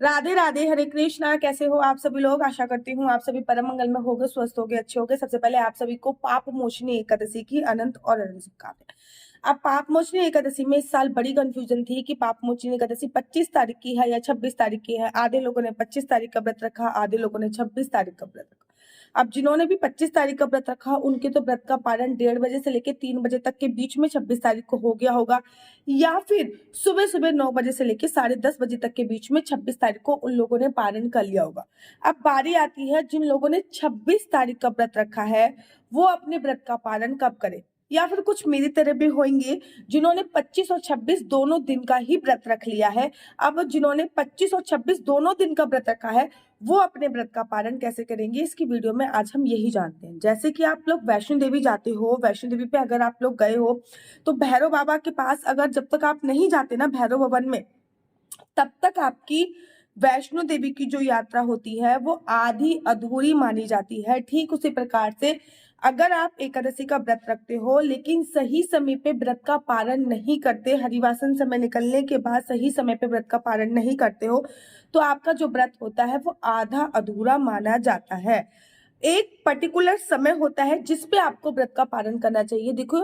राधे राधे, हरे कृष्णा। कैसे हो आप सभी लोग? आशा करती हूँ आप सभी परम मंगल में होगे, स्वस्थ होगे, अच्छे होगे। सबसे पहले आप सभी को पाप मोचनी एकादशी की अनंत और अनंत शुभकामनाएं। अब पाप मोचनी एकादशी में इस साल बड़ी कंफ्यूजन थी कि पाप मोचनी एकादशी 25 तारीख की है या 26 तारीख की है। आधे लोगों ने 25 तारीख का व्रत रखा, आधे लोगों ने 26 तारीख का व्रत रखा। अब जिन्होंने भी 25 तारीख का व्रत रखा उनके तो व्रत का पारण 1:30 से लेकर 3 बजे तक के बीच में 26 तारीख को हो गया होगा, या फिर सुबह सुबह 9 बजे से लेकर 10:30 बजे तक के बीच में 26 तारीख को उन लोगों ने पारण कर लिया होगा। अब बारी आती है जिन लोगों ने 26 तारीख का व्रत रखा है वो अपने व्रत का पारण कब करें। या फिर कुछ मेरी तरह भी होंगे जिन्होंने 25 और 26 दोनों दिन का ही व्रत रख लिया है। अब जिन्होंने 25 और 26 दोनों दिन का व्रत रखा है वो अपने व्रत का पारण कैसे करेंगे, इसकी वीडियो में आज हम यही जानते हैं। जैसे कि आप लोग वैष्णो देवी जाते हो, वैष्णो देवी पे अगर आप लोग गए हो तो भैरव बाबा के पास अगर जब तक आप नहीं जाते ना भैरव भवन में, तब तक आपकी वैष्णो देवी की जो यात्रा होती है वो आधी अधूरी मानी जाती है। ठीक उसी प्रकार से अगर आप एकादशी का व्रत रखते हो लेकिन सही समय पे व्रत का पालन नहीं करते, हरिवासन समय निकलने के बाद सही समय पे व्रत का पालन नहीं करते हो, तो आपका जो व्रत होता है वो आधा अधूरा माना जाता है। एक पर्टिकुलर समय होता है जिसपे आपको व्रत का पालन करना चाहिए। देखो,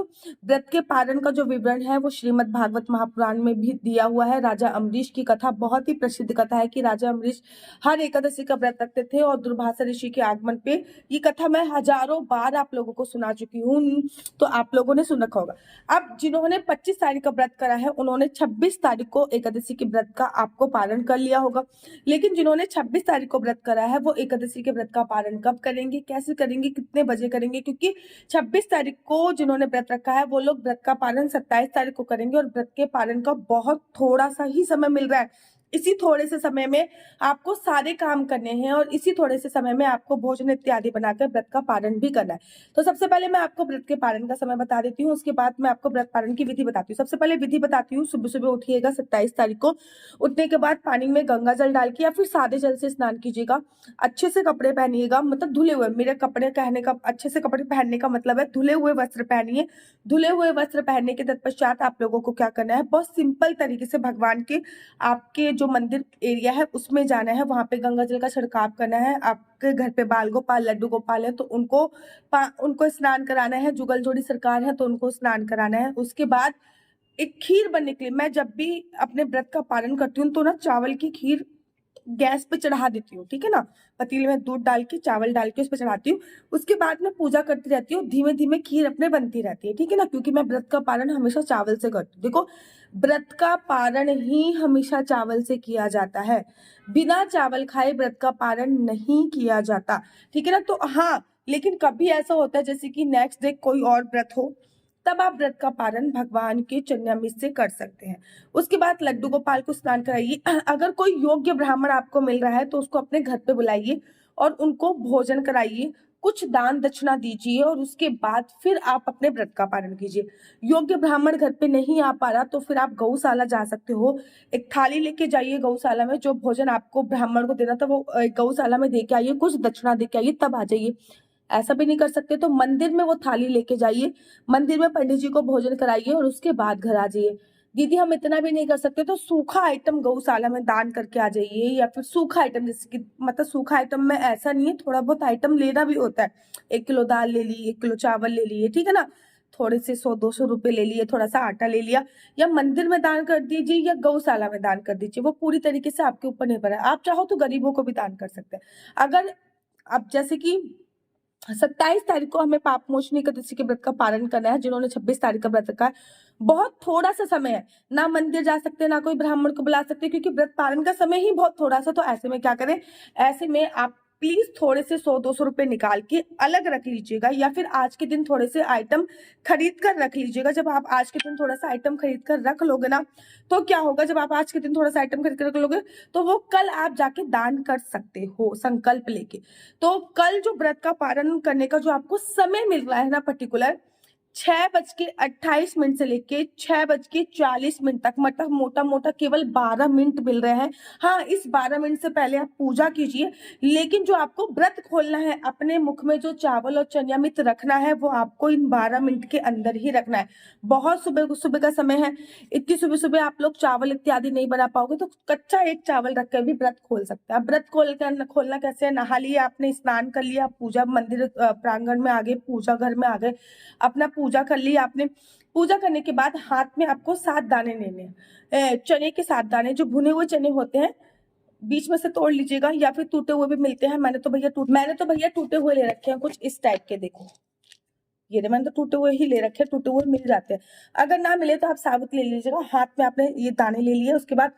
व्रत के पालन का जो विवरण है वो श्रीमद् भागवत महापुराण में भी दिया हुआ है। राजा अम्बरीश की कथा बहुत ही प्रसिद्ध कथा है कि राजा अम्बरीश हर एकादशी का व्रत रखते थे और दुर्वासा ऋषि के आगमन पे, ये कथा मैं हजारों बार आप लोगों को सुना चुकी हूँ, तो आप लोगों ने सुन रखा होगा। अब जिन्होंने 25 तारीख का व्रत करा है उन्होंने 26 तारीख को एकादशी के व्रत का आपको पालन कर लिया होगा। लेकिन जिन्होंने 26 तारीख को व्रत करा है वो एकादशी के व्रत का पालन कब करेंगे, कैसे करेंगे, कितने बजे करेंगे? क्योंकि 26 तारीख को जिन्होंने व्रत रखा है वो लोग व्रत का पालन 27 तारीख को करेंगे और व्रत के पालन का बहुत थोड़ा सा ही समय मिल रहा है। इसी थोड़े से समय में आपको सारे काम करने हैं और इसी थोड़े से समय में आपको भोजन इत्यादि बनाकर व्रत का पालन भी करना है। तो सबसे पहले मैं आपको व्रत के पालन का समय बता देती हूँ, उसके बाद मैं आपको व्रत पालन की विधि बताती हूँ। सबसे पहले विधि बताती हूँ। सुबह सुबह उठिएगा 27 तारीख को, उठने के बाद पानी में गंगा जल डाल के या फिर सादे जल से स्नान कीजिएगा। अच्छे से कपड़े पहनिएगा, मतलब धुले हुए, मेरे कपड़े कहने का, अच्छे से कपड़े पहनने का मतलब है धुले हुए वस्त्र पहनिए। धुले हुए वस्त्र पहनने के तत्पश्चात आप लोगों को क्या करना है, बहुत सिंपल तरीके से भगवान के, आपके जो मंदिर एरिया है उसमें जाना है, वहां पे गंगा जल का छिड़काव करना है। आपके घर पे बाल गोपाल, लड्डू गोपाल है तो उनको स्नान कराना है। जुगल जोड़ी सरकार है तो उनको स्नान कराना है। उसके बाद एक खीर बनने के लिए, मैं जब भी अपने व्रत का पालन करती हूँ तो ना चावल की खीर गैस पे चढ़ा देती हूँ, ठीक है ना। पतीले में दूध डाल के, चावल डाल के उस पर चढ़ाती हूँ। उसके बाद मैं पूजा करती रहती हूँ, धीमे धीमे खीर अपने बनती रहती है, ठीक है ना, क्योंकि मैं व्रत का पालन हमेशा चावल से करती हूँ। देखो, व्रत का पारण ही हमेशा चावल से किया जाता है। बिना चावल खाए व्रत का पारण नहीं किया जाता, ठीक है ना। तो हाँ, लेकिन कभी ऐसा होता है जैसे कि नेक्स्ट डे कोई और व्रत हो, तब आप व्रत का पारण भगवान के चरणामृत से कर सकते हैं। उसके बाद लड्डू गोपाल को स्नान कराइए। अगर कोई योग्य ब्राह्मण आपको मिल रहा है तो उसको अपने घर पे बुलाइए और उनको भोजन कराइए, कुछ दान दक्षिणा दीजिए और उसके बाद फिर आप अपने व्रत का पालन कीजिए। योग्य ब्राह्मण घर पे नहीं आ पा रहा तो फिर आप गौशाला जा सकते हो। एक थाली लेके जाइए गौशाला में, जो भोजन आपको ब्राह्मण को देना था वो गौशाला में दे के आइए, कुछ दक्षिणा दे के आइए, तब आ जाइए। ऐसा भी नहीं कर सकते तो मंदिर में वो थाली लेके जाइए, मंदिर में पंडित जी को भोजन कराइए और उसके बाद घर आ जाइए। दीदी हम इतना भी नहीं कर सकते तो सूखा आइटम गौशाला में दान करके आ जाइए, या फिर सूखा आइटम, जैसे कि मतलब सूखा आइटम में ऐसा नहीं है, थोड़ा बहुत आइटम लेना भी होता है। 1 किलो दाल ले ली, 1 किलो चावल ले लिए, ठीक है ना, थोड़े से 100-200 रुपए ले लिए, थोड़ा सा आटा ले लिया, या मंदिर में दान कर दीजिए या गौशाला में दान कर दीजिए। वो पूरी तरीके से आपके ऊपर निर्भर है। आप चाहो तो गरीबों को भी दान कर सकते हैं। अगर अब जैसे कि 27 तारीख को हमें पाप मोचनी एकादशी के व्रत का पालन करना है, जिन्होंने 26 तारीख का व्रत रखा है, बहुत थोड़ा सा समय है, ना मंदिर जा सकते, ना कोई ब्राह्मण को बुला सकते, क्योंकि व्रत पालन का समय ही बहुत थोड़ा सा। तो ऐसे में क्या करें, ऐसे में आप प्लीज थोड़े से 100-200 रुपए निकाल के अलग रख लीजिएगा, या फिर आज के दिन थोड़े से आइटम खरीद कर रख लीजिएगा। जब आप आज के दिन थोड़ा सा आइटम खरीद कर रख लोगे ना, तो क्या होगा, जब आप आज के दिन थोड़ा सा आइटम खरीद कर रख लोगे तो वो कल आप जाके दान कर सकते हो संकल्प लेके। तो कल जो व्रत का पालन करने का जो आपको समय मिल रहा है ना पर्टिकुलर, 6:28 से लेके 6:40 तक, मतलब मोटा मोटा केवल 12 मिनट मिल रहे हैं। हाँ, इस 12 मिनट से पहले आप पूजा कीजिए, लेकिन जो आपको व्रत खोलना है, अपने मुख में जो चावल और चन्यामित रखना है, वो आपको इन 12 मिनट के अंदर ही रखना है। बहुत सुबह सुबह का समय है, इतनी सुबह सुबह आप लोग चावल इत्यादि नहीं बना पाओगे, तो कच्चा एक चावल रख कर भी व्रत खोल सकते हैं। अब व्रत खोलना कैसे है? नहा लिया आपने, स्नान कर लिया, पूजा मंदिर प्रांगण में आ गए, पूजा घर में आ गए, अपना पूजा कर ली आपने। पूजा करने के बाद हाथ में आपको 7 दाने लेने हैं, चने के 7 दाने, जो भुने हुए चने होते हैं, बीच में से तोड़ लीजिएगा, या फिर टूटे हुए भी मिलते हैं। मैंने तो भैया टूटे हुए ले रखे हैं, कुछ इस टाइप के। देखो ये मैंने तो टूटे हुए ही ले रखे हैं, टूटे हुए मिल जाते हैं। अगर ना मिले तो आप साबुत ले लीजिएगा। हाथ में आपने ये दाने ले लिए, उसके बाद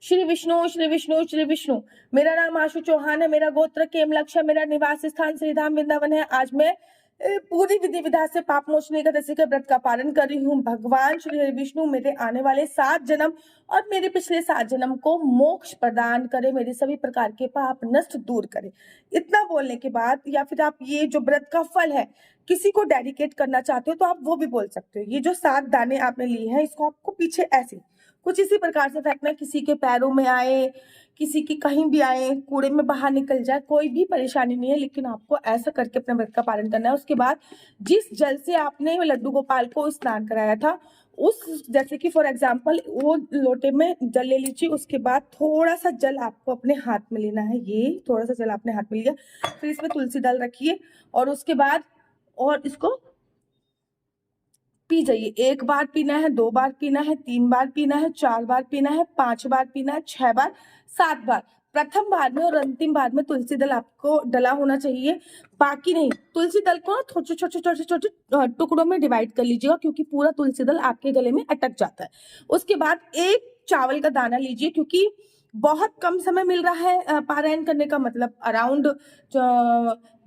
श्री विष्णु श्री विष्णु श्री विष्णु। मेरा नाम आशु चौहान है, मेरा गोत्र केमलक्ष है, मेरा निवास स्थान श्रीधाम वृंदावन है। आज मैं पूरी विधि विधान से पाप मोचनी एकादशी के व्रत का पालन कर रही हूँ। भगवान श्री विष्णु मेरे आने वाले 7 जन्म और मेरे पिछले 7 जन्म को मोक्ष प्रदान करे, मेरे सभी प्रकार के पाप नष्ट दूर करे। इतना बोलने के बाद, या फिर आप ये जो व्रत का फल है किसी को डेडिकेट करना चाहते हो तो आप वो भी बोल सकते हो। ये जो 7 दाने आपने लिए हैं, इसको आपको पीछे ऐसे कुछ इसी प्रकार से फेंकना है। किसी के पैरों में आए, किसी की कहीं भी आए, कूड़े में बाहर निकल जाए, कोई भी परेशानी नहीं है, लेकिन आपको ऐसा करके अपने व्रत का पालन करना है। उसके बाद जिस जल से आपने लड्डू गोपाल को स्नान कराया था, उस, जैसे कि फॉर एग्जाम्पल वो लोटे में जल ले लीजिए। उसके बाद थोड़ा सा जल आपको अपने हाथ में लेना है, ये थोड़ा सा जल आपने हाथ में लिया, फिर इसमें तुलसी दल रखिए और उसके बाद और इसको पी जाइए। 1 बार पीना है, 2 बार पीना है, 3 बार पीना है, 4 बार पीना है, 5 बार पीना है, 6 बार, 7 बार। प्रथम बार में और अंतिम बार में तुलसी दल आपको डला होना चाहिए, बाकी नहीं। तुलसी दल को छोटे छोटे छोटे छोटे टुकड़ों में डिवाइड कर लीजिएगा, क्योंकि पूरा तुलसी दल आपके गले में अटक जाता है। उसके बाद एक चावल का दाना लीजिए, क्योंकि बहुत कम समय मिल रहा है पारायण करने का, मतलब अराउंड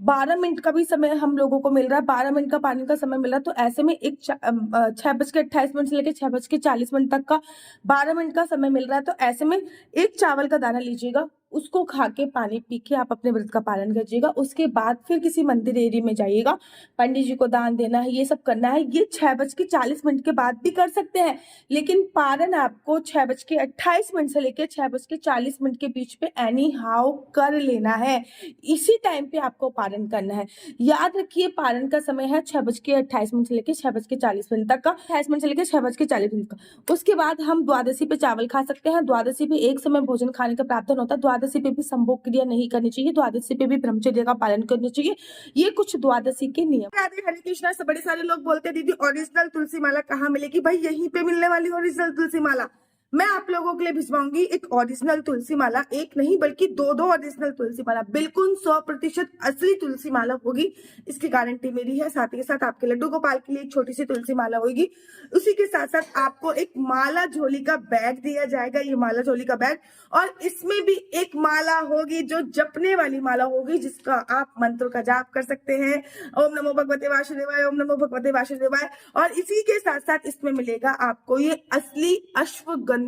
12 मिनट का भी समय हम लोगों को मिल रहा है, 12 मिनट का पानी का समय मिल रहा है। तो ऐसे में 6:28 से लेकर 6:40 तक का 12 मिनट का समय मिल रहा है। तो ऐसे में एक चावल का दाना लीजिएगा, उसको खा के पानी पी के आप अपने व्रत का पालन कीजिएगा। उसके बाद फिर किसी मंदिर एरिया में जाइएगा, पंडित जी को दान देना है, ये सब करना है। ये 6:40 के बाद भी कर सकते हैं, लेकिन पारण आपको 6:28 से लेकर 6:40 के बीच पे एनी हाउ कर लेना है। इसी टाइम पे आपको पारण करना है। याद रखिए, पारण का समय है 6:28 से लेकर 6:40 तक का, 28 से लेकर 6:40 का। उसके बाद हम द्वादशी पे चावल खा सकते हैं। द्वादशी पे एक समय भोजन खाने का प्रावधान होता है। द्वादशी पे भी संभोग क्रिया नहीं करनी चाहिए, द्वादशी पे भी ब्रह्मचर्य का पालन करना चाहिए। ये कुछ द्वादशी के नियम। राधे हरे कृष्णा। से बड़े सारे लोग बोलते हैं दीदी ओरिजिनल तुलसी माला कहाँ मिलेगी? भाई यहीं पे मिलने वाली ओरिजिनल तुलसी माला मैं आप लोगों के लिए भिजवाऊंगी। एक ओरिजिनल तुलसी माला, एक नहीं बल्कि 2 ओरिजिनल तुलसी माला, बिल्कुल 100% असली तुलसी माला होगी, इसकी गारंटी मेरी है। साथ ही साथ आपके लड्डू गोपाल के लिए एक छोटी सी तुलसी माला होगी। उसी के साथ साथ आपको एक माला झोली का बैग दिया जाएगा, ये माला झोली का बैग, और इसमें भी एक माला होगी जो जपने वाली माला होगी, जिसका आप मंत्र का जाप कर सकते हैं, ओम नमो भगवते वासुदेवाय, ओम नमो भगवते वासुदेवाय। और इसी के साथ साथ इसमें मिलेगा आपको ये असली अश्वगंधा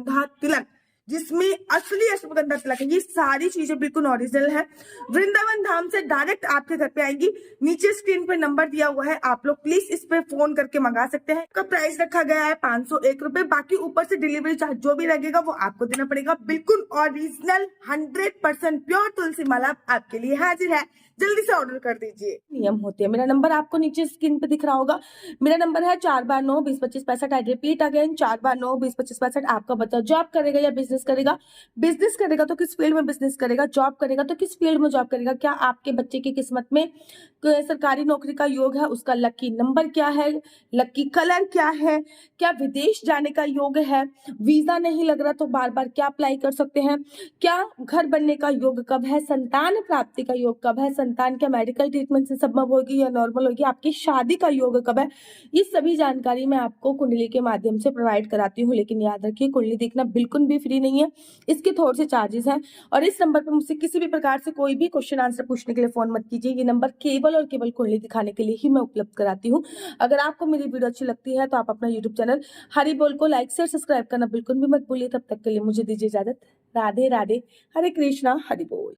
तिलक, जिसमें असली अश्वगंधा तिलक है। ये सारी चीजें बिल्कुल ओरिजिनल है, वृंदावन धाम से डायरेक्ट आपके घर पे आएंगी। नीचे स्क्रीन पे नंबर दिया हुआ है, आप लोग प्लीज इस पे फोन करके मंगा सकते हैं। इसका प्राइस रखा गया है 501 रुपए, बाकी ऊपर से डिलीवरी चार्ज जो भी लगेगा वो आपको देना पड़ेगा। बिल्कुल ओरिजिनल 100% प्योर तुलसी माला आपके लिए हाजिर है, जल्दी से ऑर्डर कर दीजिए। नियम होते हैं। मेरा नंबर आपको नीचे स्क्रीन पे दिख रहा होगा, मेरा नंबर है 4/9 20 25 65। I repeat again, 4/9 20 25 65। आपका बच्चा जॉब करेगा या बिजनेस करेगा? बिजनेस करेगा तो किस फील्ड में बिजनेस करेगा, जॉब करेगा तो किस फील्ड में जॉब करेगा, क्या आपके बच्चे की किस्मत में सरकारी नौकरी का योग है, उसका लकी नंबर क्या है, लकी कलर क्या है, क्या विदेश जाने का योग है, वीजा नहीं लग रहा तो बार बार क्या अप्लाई कर सकते हैं, क्या घर बनने का योग कब है, संतान प्राप्ति का योग कब है, संतान क्या मेडिकल ट्रीटमेंट से संभव होगी या नॉर्मल होगी, आपकी शादी का योग कब है, ये सभी जानकारी मैं आपको कुंडली के माध्यम से प्रोवाइड कराती हूँ। लेकिन याद रखिए, कुंडली देखना बिल्कुल भी फ्री नहीं है, इसके थोड़े से चार्जेस हैं। और इस नंबर पर मुझसे किसी भी प्रकार से कोई भी क्वेश्चन आंसर पूछने के लिए फोन मत कीजिए, ये नंबर केवल और केवल कुंडली दिखाने के लिए ही मैं उपलब्ध कराती हूँ। अगर आपको मेरी वीडियो अच्छी लगती है तो आप अपना यूट्यूब चैनल हरि बोल को लाइक शेयर सब्सक्राइब करना बिल्कुल भी मत भूलिए। तब तक के लिए मुझे दीजिए इजाजत। राधे राधे, हरे कृष्णा, हरि बोल।